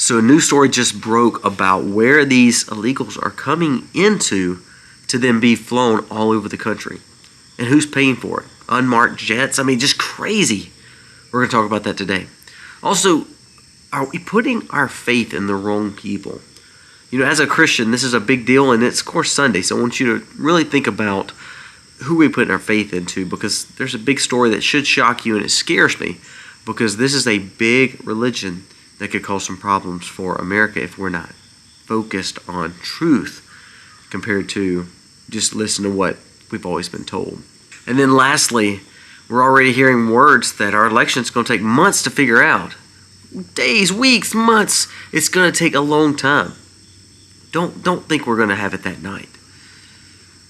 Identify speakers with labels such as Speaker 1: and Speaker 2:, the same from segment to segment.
Speaker 1: So a new story just broke about where these illegals are coming into to then be flown all over the country. And who's paying for it? Unmarked jets? I mean, just crazy. We're going to talk about that today. Also, are we putting our faith in the wrong people? You know, as a Christian, this is a big deal, and it's, of course, Sunday. So I want you to really think about who we put our faith into, because there's a big story that should shock you, and it scares me, because this is a big religion that could cause some problems for America if we're not focused on truth compared to just listen to what we've always been told. And then lastly, we're already hearing words that our election's going to take months to figure out. Days, weeks, months. It's going to take a long time. Don't think we're going to have it that night.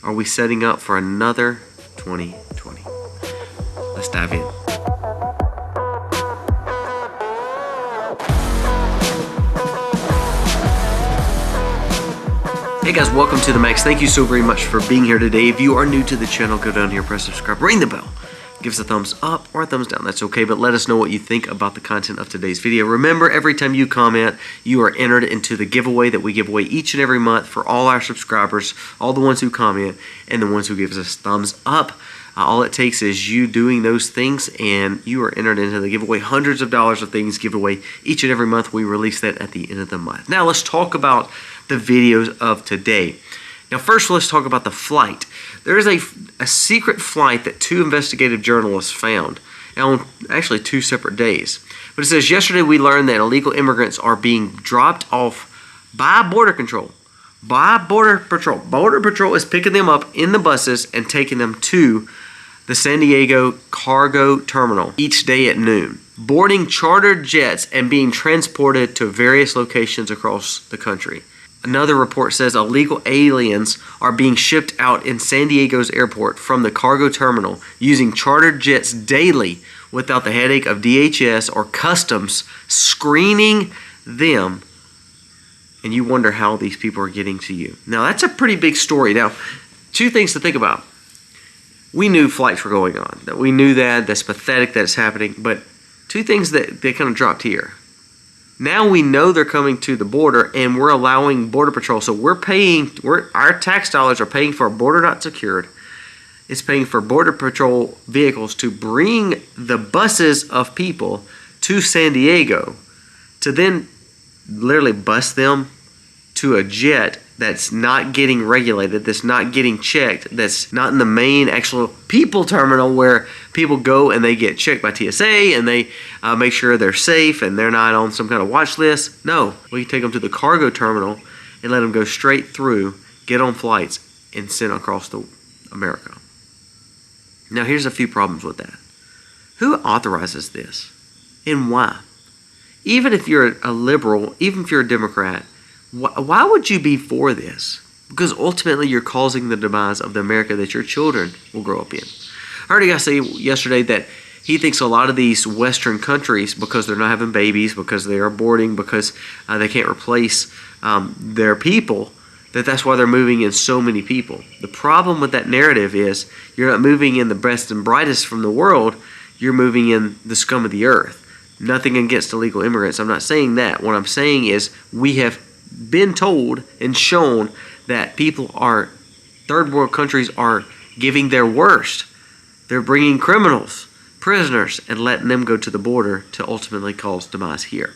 Speaker 1: Are we setting up for another 2020? Let's dive in. Hey guys, welcome to the Max. Thank you so very much for being here today. If you are new to the channel, go down here, press subscribe, ring the bell. Give us a thumbs up or a thumbs down. That's okay, but let us know what you think about the content of today's video. Remember, every time you comment, you are entered into the giveaway that we give away each and every month for all our subscribers, all the ones who comment, and the ones who give us thumbs up. All it takes is you doing those things, and you are entered into the giveaway. Hundreds of dollars of things giveaway each and every month. We release that at the end of the month. Now, let's talk about the videos of today. Now, first, let's talk about the flight. There is a secret flight that two investigative journalists found on actually 2 separate days. But it says, yesterday we learned that illegal immigrants are being dropped off by Border Control. By Border Patrol. Border Patrol is picking them up in the buses and taking them to the San Diego cargo terminal each day at noon, boarding chartered jets and being transported to various locations across the country. Another report says illegal aliens are being shipped out in San Diego's airport from the cargo terminal using chartered jets daily without the headache of DHS or customs screening them. And you wonder how these people are getting to you. Now, that's a pretty big story. Now, 2 things to think about. We knew flights were going on. We knew that. That's pathetic that it's happening. But 2 things that they kind of dropped here. Now we know they're coming to the border, and we're allowing Border Patrol. So our tax dollars are paying for a border not secured. It's paying for Border Patrol vehicles to bring the buses of people to San Diego to then literally bus them to a jet that's not getting regulated, that's not getting checked, that's not in the main actual people terminal where people go and they get checked by TSA and they make sure they're safe and they're not on some kind of watch list. No, we take them to the cargo terminal and let them go straight through, get on flights, and send across America. Now, here's a few problems with that. Who authorizes this and why? Even if you're a liberal, even if you're a Democrat, why would you be for this? Because ultimately you're causing the demise of the America that your children will grow up in. I heard a guy say yesterday that he thinks a lot of these Western countries, because they're not having babies, because they are aborting, because they can't replace their people, that's why they're moving in so many people. The problem with that narrative is you're not moving in the best and brightest from the world, you're moving in the scum of the earth. Nothing against illegal immigrants. I'm not saying that. What I'm saying is we have been told and shown that third world countries are giving their worst. They're bringing criminals, prisoners, and letting them go to the border to ultimately cause demise here.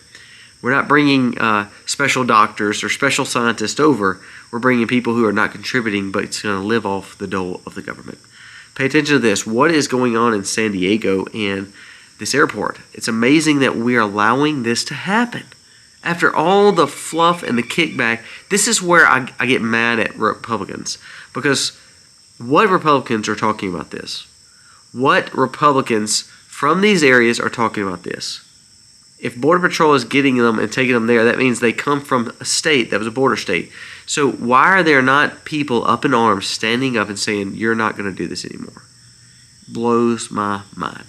Speaker 1: We're not bringing special doctors or special scientists over. We're bringing people who are not contributing, but it's going to live off the dole of the government. Pay attention to this. What is going on in San Diego and this airport? It's amazing that we are allowing this to happen. After all the fluff and the kickback, this is where I get mad at Republicans. Because what Republicans are talking about this? What Republicans from these areas are talking about this? If Border Patrol is getting them and taking them there, that means they come from a state that was a border state. So why are there not people up in arms standing up and saying, you're not going to do this anymore? Blows my mind.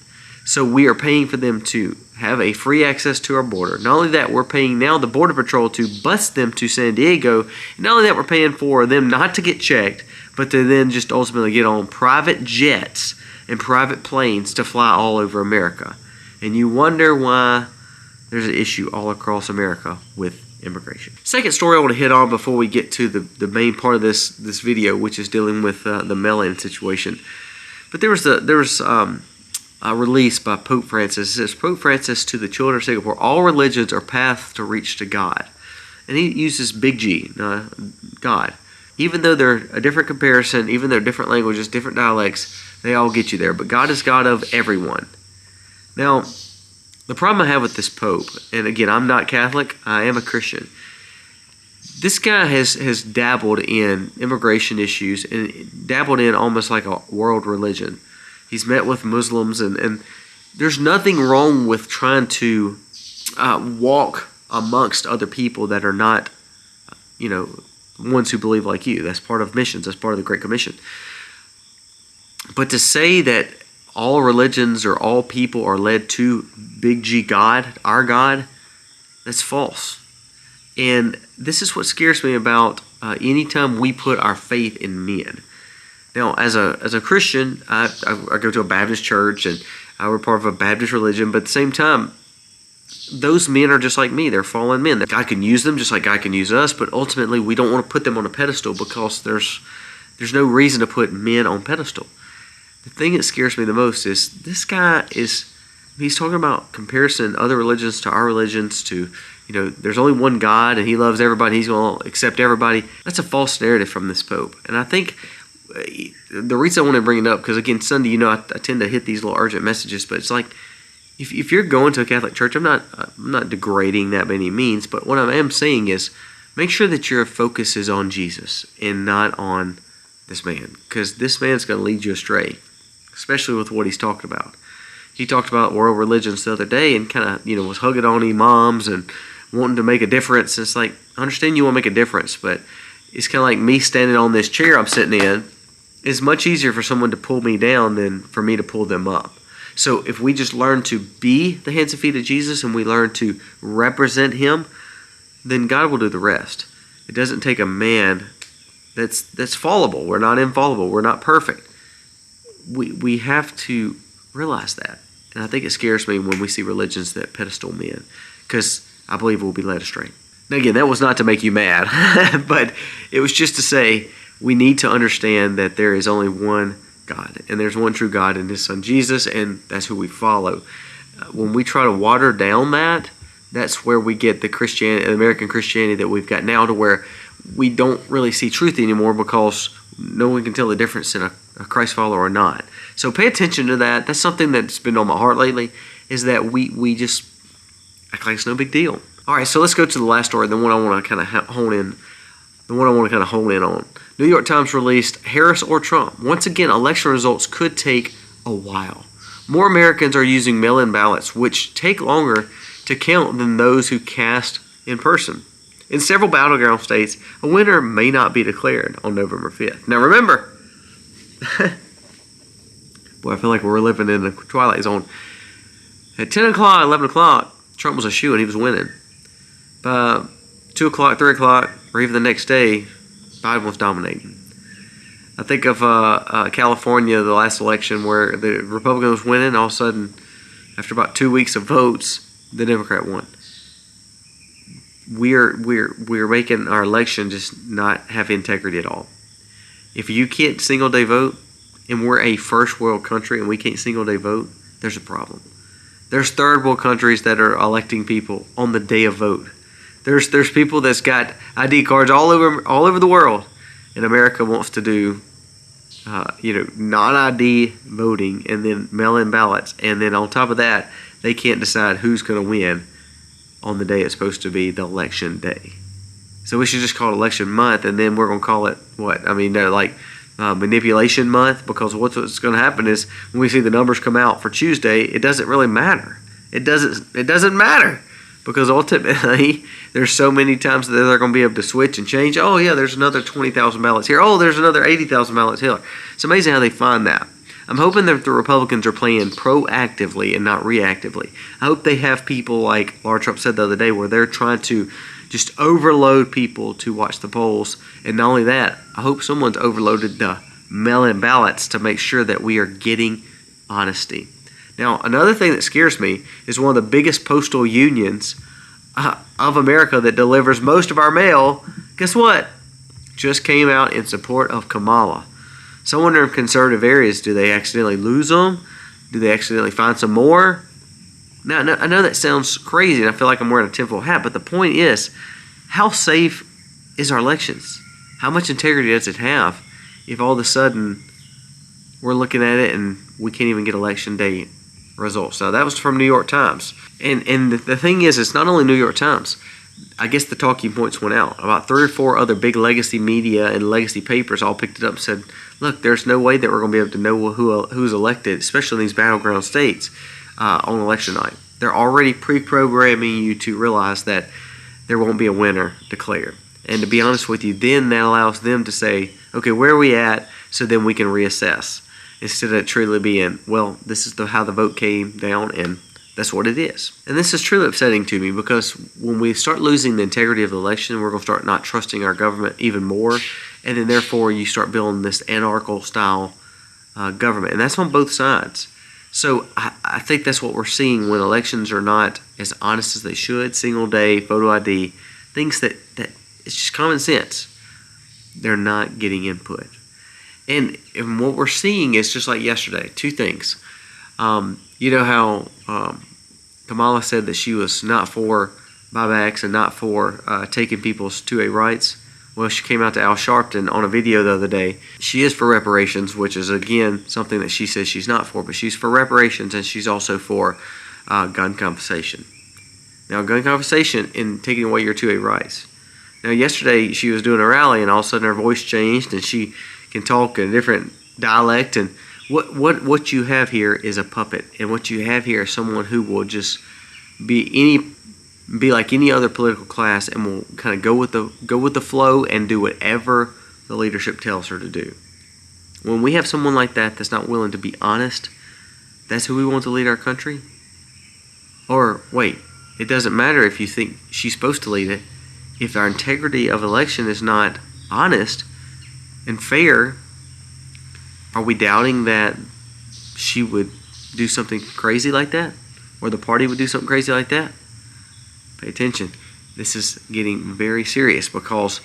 Speaker 1: So we are paying for them to have a free access to our border. Not only that, we're paying now the Border Patrol to bus them to San Diego. And not only that, we're paying for them not to get checked, but to then just ultimately get on private jets and private planes to fly all over America. And you wonder why there's an issue all across America with immigration. Second story I want to hit on before we get to the main part of this video, which is dealing with the mail-in situation. But there was a release by Pope Francis. It says, Pope Francis to the children of Singapore, all religions are paths to reach to God. And he uses big G, God. Even though they're a different comparison, even though different languages, different dialects, they all get you there. But God is God of everyone. Now, the problem I have with this Pope, and again, I'm not Catholic, I am a Christian. This guy has dabbled in immigration issues and dabbled in almost like a world religion. He's met with Muslims, and there's nothing wrong with trying to walk amongst other people that are not, ones who believe like you. That's part of missions. That's part of the Great Commission. But to say that all religions or all people are led to big G God, our God, that's false. And this is what scares me about anytime we put our faith in men. Now, as a Christian, I go to a Baptist church, and we're part of a Baptist religion, but at the same time, those men are just like me. They're fallen men. God can use them just like God can use us, but ultimately we don't want to put them on a pedestal because there's no reason to put men on pedestal. The thing that scares me the most is this guy he's talking about comparison other religions to our religions to, there's only one God and he loves everybody, he's going to accept everybody. That's a false narrative from this Pope. And I think the reason I want to bring it up, because again, Sunday, I tend to hit these little urgent messages, but it's like, if you're going to a Catholic church, I'm not degrading that by any means, but what I am saying is make sure that your focus is on Jesus and not on this man, because this man's going to lead you astray, especially with what he's talking about. He talked about world religions the other day and kind of, was hugging on imams and wanting to make a difference. It's like, I understand you want to make a difference, but it's kind of like me standing on this chair I'm sitting in. It's much easier for someone to pull me down than for me to pull them up. So if we just learn to be the hands and feet of Jesus and we learn to represent him, then God will do the rest. It doesn't take a man that's fallible. We're not infallible. We're not perfect. We have to realize that. And I think it scares me when we see religions that pedestal men, because I believe we'll be led astray. Now again, that was not to make you mad, but it was just to say we need to understand that there is only one God, and there's one true God in his son Jesus, and that's who we follow. When we try to water down that's where we get the American Christianity that we've got now, to where we don't really see truth anymore because no one can tell the difference in a Christ follower or not. So pay attention to that. That's something that's been on my heart lately, is that we just act like it's no big deal. All right, so let's go to the last story, the one I want to kind of hone in on. New York Times released Harris or Trump. Once again, election results could take a while. More Americans are using mail-in ballots, which take longer to count than those who cast in person. In several battleground states, a winner may not be declared on November 5th. Now remember, boy, I feel like we're living in the Twilight Zone. At 10 o'clock, 11 o'clock, Trump was a shoo and he was winning. By 2 o'clock, 3 o'clock, or even the next day, Biden was dominating. I think of California, the last election, where the Republican was winning. All of a sudden, after about 2 weeks of votes, the Democrat won. We're making our election just not have integrity at all. If you can't single day vote, and we're a first world country and we can't single day vote, there's a problem. There's third world countries that are electing people on the day of vote. There's people that's got ID cards all over the world, and America wants to do non-ID voting and then mail-in ballots, and then on top of that, they can't decide who's going to win on the day it's supposed to be the election day. So we should just call it election month, and then we're going to call it what? I mean, manipulation month, because what's going to happen is when we see the numbers come out for Tuesday, it doesn't really matter. It doesn't matter, because ultimately there's so many times that they're going to be able to switch and change. Oh yeah, there's another 20,000 ballots here. Oh, there's another 80,000 ballots here. It's amazing how they find that. I'm hoping that the Republicans are playing proactively and not reactively. I hope they have people like Laura Trump said the other day, where they're trying to just overload people to watch the polls. And not only that, I hope someone's overloaded the mail-in ballots to make sure that we are getting honesty. Now, another thing that scares me is one of the biggest postal unions of America that delivers most of our mail, guess what? Just came out in support of Kamala. So I wonder in conservative areas, do they accidentally lose them? Do they accidentally find some more? Now, I know that sounds crazy, and I feel like I'm wearing a tinfoil hat, but the point is, how safe is our elections? How much integrity does it have if all of a sudden we're looking at it and we can't even get election day results? Now, that was from New York Times. And the thing is, it's not only New York Times. I guess the talking points went out. About 3 or 4 other big legacy media and legacy papers all picked it up and said, look, there's no way that we're going to be able to know who's elected, especially in these battleground states, on election night. They're already pre-programming you to realize that there won't be a winner declared. And to be honest with you, then that allows them to say, okay, where are we at? So then we can reassess. Instead of truly being, well, this is how the vote came down, and that's what it is. And this is truly upsetting to me, because when we start losing the integrity of the election, we're going to start not trusting our government even more. And then therefore you start building this anarchical style government. And that's on both sides. So I think that's what we're seeing when elections are not as honest as they should. Single day, photo ID, things that it's just common sense. They're not getting input. And what we're seeing is just like yesterday, 2 things. You know how Kamala said that she was not for buybacks and not for taking people's 2A rights? Well, she came out to Al Sharpton on a video the other day. She is for reparations, which is, again, something that she says she's not for. But she's for reparations, and she's also for gun compensation. Now, gun compensation and taking away your 2A rights. Now, yesterday she was doing a rally, and all of a sudden her voice changed, and she can talk in a different dialect. And what you have here is a puppet, and what you have here is someone who will just be like any other political class, and will kind of go with the flow and do whatever the leadership tells her to do. When we have someone like that that's not willing to be honest, that's who we want to lead our country? Or wait, it doesn't matter if you think she's supposed to lead it. If our integrity of election is not honest and fair, are we doubting that she would do something crazy like that? Or the party would do something crazy like that? Pay attention. This is getting very serious, because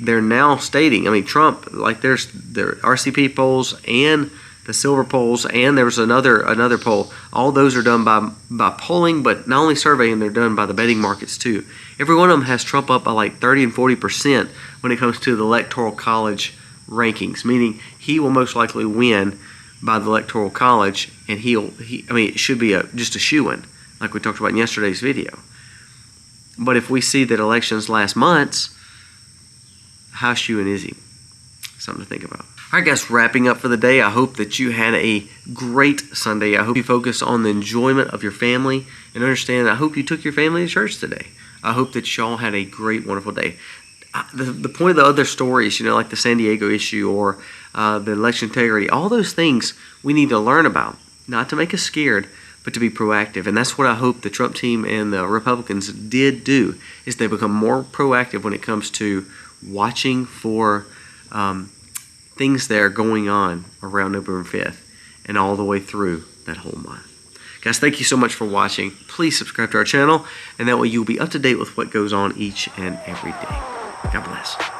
Speaker 1: they're now stating, I mean, Trump, like there's the RCP polls and the silver polls, and there was another poll. All those are done by polling, but not only surveying, they're done by the betting markets too. Every one of them has Trump up by like 30 and 40% when it comes to the Electoral College rankings, meaning he will most likely win by the Electoral College, and it should be just a shoo-in, like we talked about in yesterday's video. But if we see that elections last months, how shoo-in is he? Something to think about. All right, guys, wrapping up for the day. I hope that you had a great Sunday. I hope you focus on the enjoyment of your family, and understand, I hope you took your family to church today. I hope that y'all had a great, wonderful day. The point of the other stories, like the San Diego issue or the election integrity, all those things we need to learn about, not to make us scared, but to be proactive. And that's what I hope the Trump team and the Republicans did do, is they become more proactive when it comes to watching for things that are going on around November 5th and all the way through that whole month. Guys, thank you so much for watching. Please subscribe to our channel, and that way you'll be up to date with what goes on each and every day. God bless.